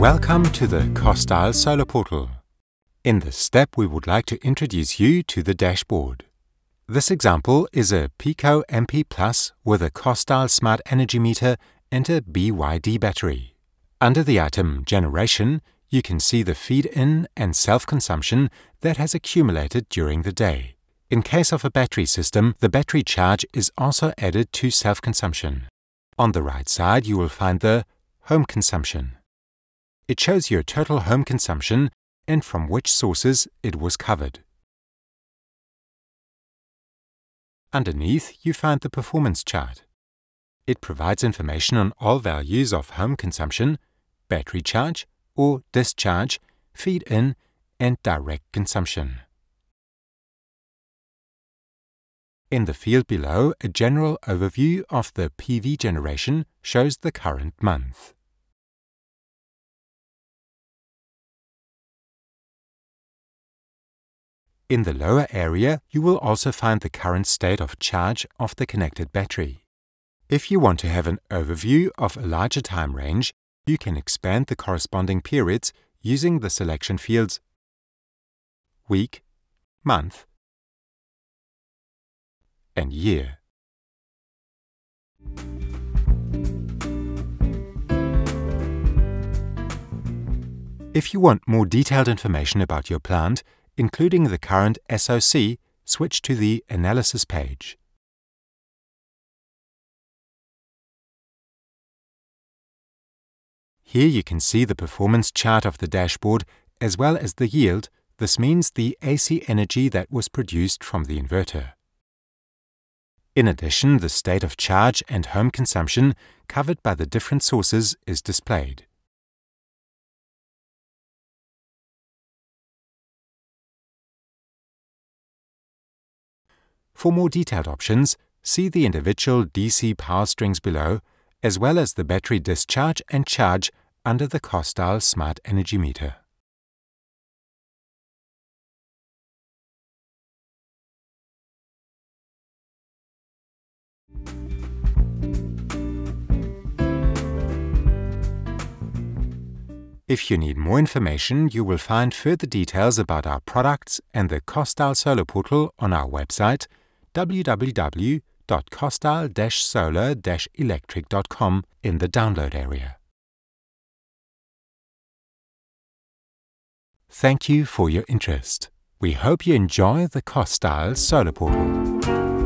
Welcome to the KOSTAL Solar Portal. In this step, we would like to introduce you to the dashboard. This example is a Pico MP Plus with a KOSTAL Smart Energy Meter and a BYD battery. Under the item Generation, you can see the feed-in and self-consumption that has accumulated during the day. In case of a battery system, the battery charge is also added to self-consumption. On the right side, you will find the Home Consumption. It shows your total home consumption and from which sources it was covered. Underneath, you find the Performance chart. It provides information on all values of home consumption, battery charge or discharge, feed-in, and direct consumption. In the field below, a general overview of the PV generation shows the current month. In the lower area, you will also find the current state of charge of the connected battery. If you want to have an overview of a larger time range, you can expand the corresponding periods using the selection fields week, month, and year. If you want more detailed information about your plant, including the current SOC, switch to the Analysis page. Here you can see the performance chart of the dashboard as well as the yield. This means the AC energy that was produced from the inverter. In addition, the state of charge and home consumption covered by the different sources is displayed. For more detailed options, see the individual DC power strings below, as well as the battery discharge and charge under the KOSTAL Smart Energy Meter. If you need more information, you will find further details about our products and the KOSTAL Solar Portal on our website www.kostal-solar-electric.com in the download area. Thank you for your interest. We hope you enjoy the KOSTAL Solar Portal.